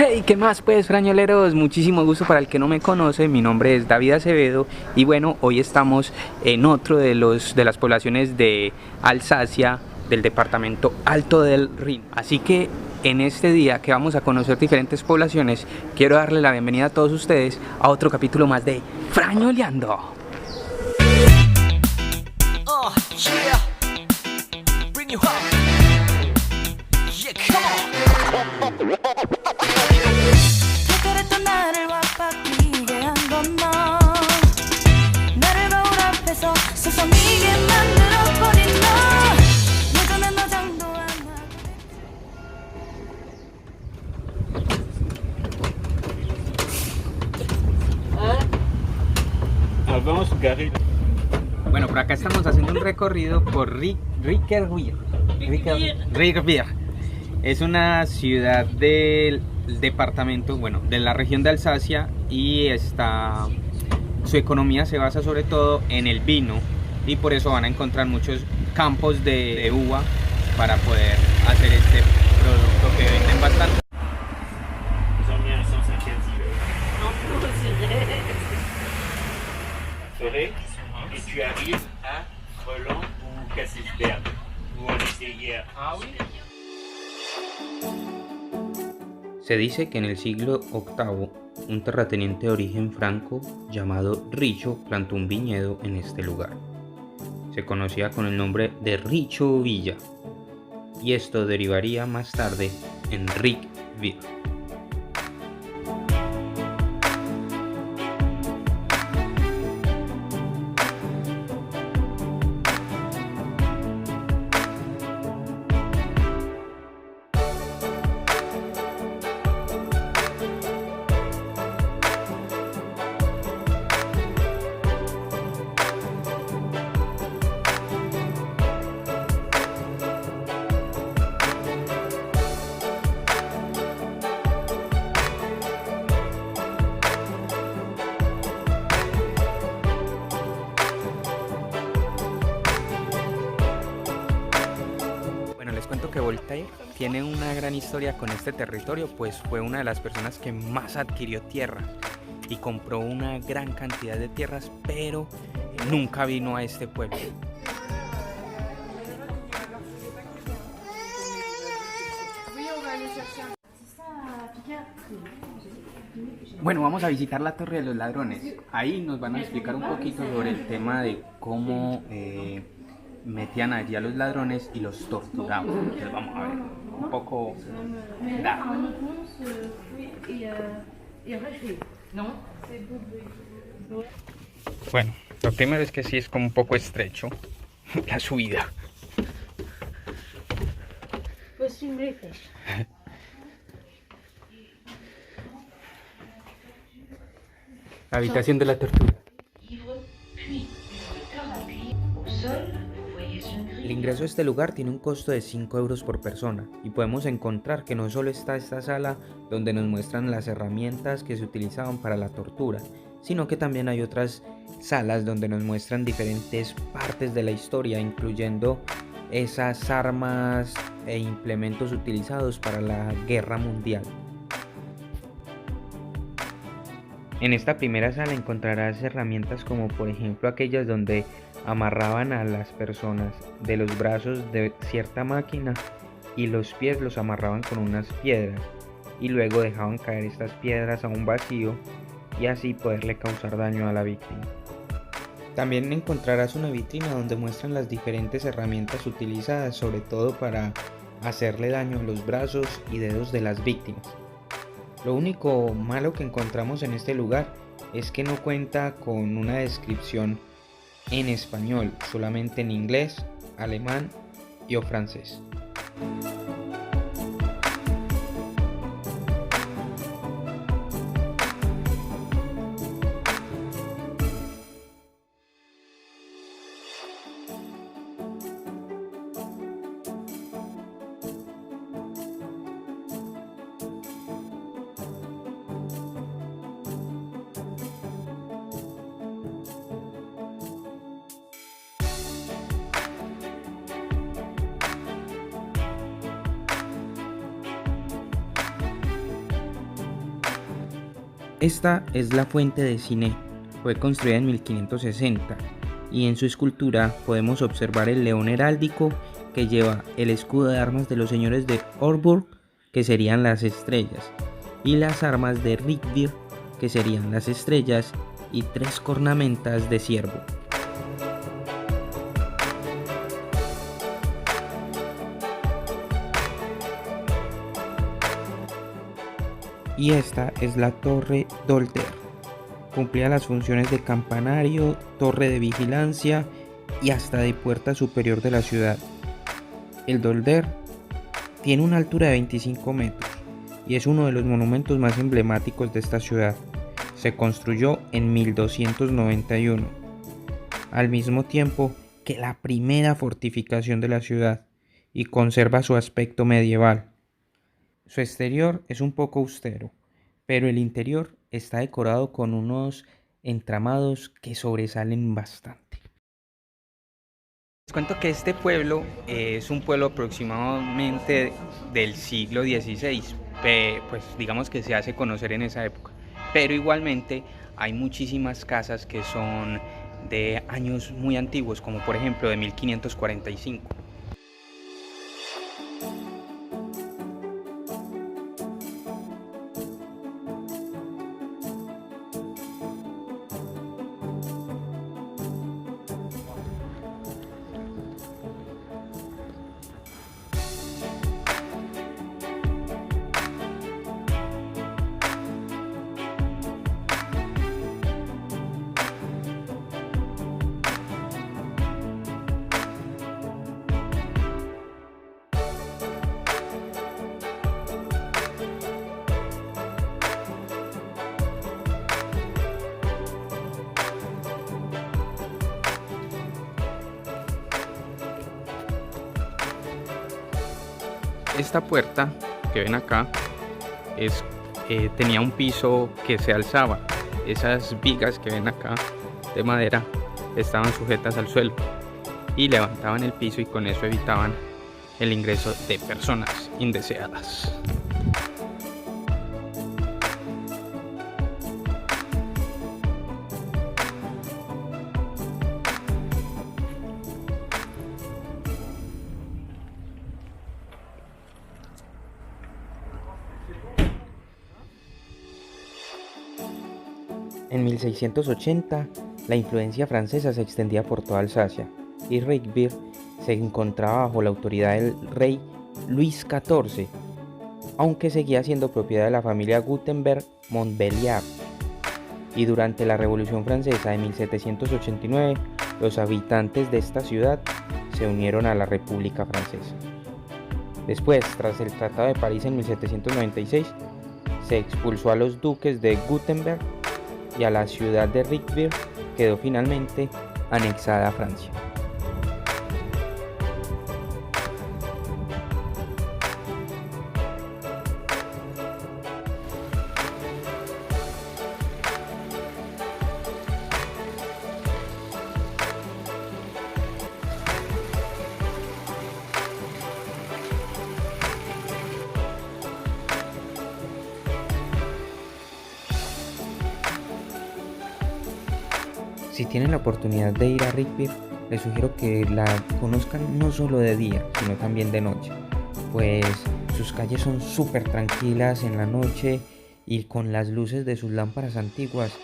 Hey, ¿qué más pues, frañoleros? Muchísimo gusto para el que no me conoce, mi nombre es David Acevedo y bueno, hoy estamos en otro de las poblaciones de Alsacia, del departamento Alto del Rin. Así que en este día que vamos a conocer diferentes poblaciones, quiero darle la bienvenida a todos ustedes a otro capítulo más de Frañoleando. Yeah. Bring you up. Yeah, come on. Bueno, por acá estamos haciendo un recorrido por Rickerbier. Es una ciudad del departamento, bueno, de la región de Alsacia y su economía se basa sobre todo en el vino y por eso van a encontrar muchos campos de uva para poder hacer este producto que venden bastante. Et tu arrives à Roland ou Casselsberg, où on était hier. Ah oui. Se dice que en el siglo VIII, un terrateniente de origen franco llamado Richo plantó un viñedo en este lugar. Se conocía con el nombre de Richo Villa, y esto derivaría más tarde en Rickbier. Les cuento que Voltaire tiene una gran historia con este territorio, pues fue una de las personas que más adquirió tierras y compró una gran cantidad de tierras, pero nunca vino a este pueblo. Bueno, vamos a visitar la Torre de los Ladrones. Ahí nos van a explicar un poquito sobre el tema de cómo metían allí a los ladrones y los torturaban. Entonces vamos a ver un poco. Bueno, lo primero es que sí es como un poco estrecho la subida. Pues La habitación de la tortura. El ingreso a este lugar tiene un costo de 5 euros por persona y podemos encontrar que no solo está esta sala donde nos muestran las herramientas que se utilizaban para la tortura, sino que también hay otras salas donde nos muestran diferentes partes de la historia, incluyendo esas armas e implementos utilizados para la guerra mundial. En esta primera sala encontrarás herramientas como por ejemplo aquellas donde amarraban a las personas de los brazos de cierta máquina y los pies los amarraban con unas piedras y luego dejaban caer estas piedras a un vacío y así poderle causar daño a la víctima. También encontrarás una vitrina donde muestran las diferentes herramientas utilizadas, sobre todo para hacerle daño a los brazos y dedos de las víctimas. Lo único malo que encontramos en este lugar es que no cuenta con una descripción en español, solamente en inglés, alemán o francés. Esta es la fuente de Siné, fue construida en 1560 y en su escultura podemos observar el león heráldico que lleva el escudo de armas de los señores de Orburg, que serían las estrellas, y las armas de Rickvir, que serían las estrellas, y 3 cornamentas de ciervo. Y esta es la Torre Dolder. Cumplía las funciones de campanario, torre de vigilancia y hasta de puerta superior de la ciudad. El Dolder tiene una altura de 25 metros y es uno de los monumentos más emblemáticos de esta ciudad. Se construyó en 1291, al mismo tiempo que la primera fortificación de la ciudad, y conserva su aspecto medieval. Su exterior es un poco austero, pero el interior está decorado con unos entramados que sobresalen bastante. Les cuento que este pueblo es un pueblo aproximadamente del siglo XVI, pues digamos que se hace conocer en esa época, pero igualmente hay muchísimas casas que son de años muy antiguos, como por ejemplo de 1545. Esta puerta que ven acá tenía un piso que se alzaba. Esas vigas que ven acá de madera estaban sujetas al suelo y levantaban el piso, y con eso evitaban el ingreso de personas indeseadas. En 1680, la influencia francesa se extendía por toda Alsacia, y Rickvir se encontraba bajo la autoridad del rey Luis XIV, aunque seguía siendo propiedad de la familia Gutenberg-Montbéliard. Y durante la Revolución Francesa de 1789, los habitantes de esta ciudad se unieron a la República Francesa. Después, tras el Tratado de París en 1796, se expulsó a los duques de Gutenberg y a la ciudad de Rickvir quedó finalmente anexada a Francia. Si tienen la oportunidad de ir a Rickvir, les sugiero que la conozcan no solo de día, sino también de noche, pues sus calles son súper tranquilas en la noche, y con las luces de sus lámparas antiguas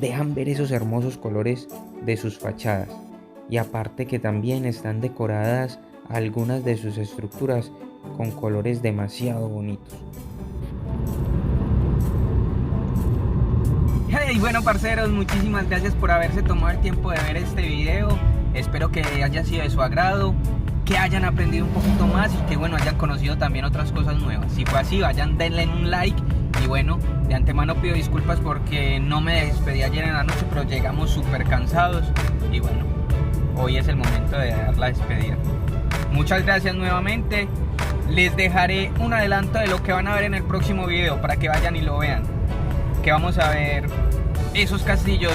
dejan ver esos hermosos colores de sus fachadas, y aparte que también están decoradas algunas de sus estructuras con colores demasiado bonitos. Hey, bueno parceros, muchísimas gracias por haberse tomado el tiempo de ver este video. Espero que haya sido de su agrado, que hayan aprendido un poquito más y que bueno, hayan conocido también otras cosas nuevas. Si fue así, vayan, denle un like. Y bueno, de antemano pido disculpas porque no me despedí ayer en la noche, pero llegamos súper cansados. Y bueno, hoy es el momento de dar la despedida. Muchas gracias nuevamente. Les dejaré un adelanto de lo que van a ver en el próximo video para que vayan y lo vean. Que vamos a ver esos castillos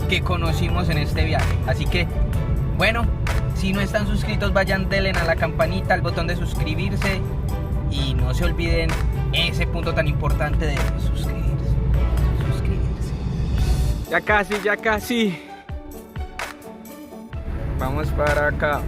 que conocimos en este viaje. Así que, bueno, si no están suscritos, vayan, denle a la campanita, al botón de suscribirse. Y no se olviden ese punto tan importante de suscribirse. Ya casi, ya casi. Vamos para acá.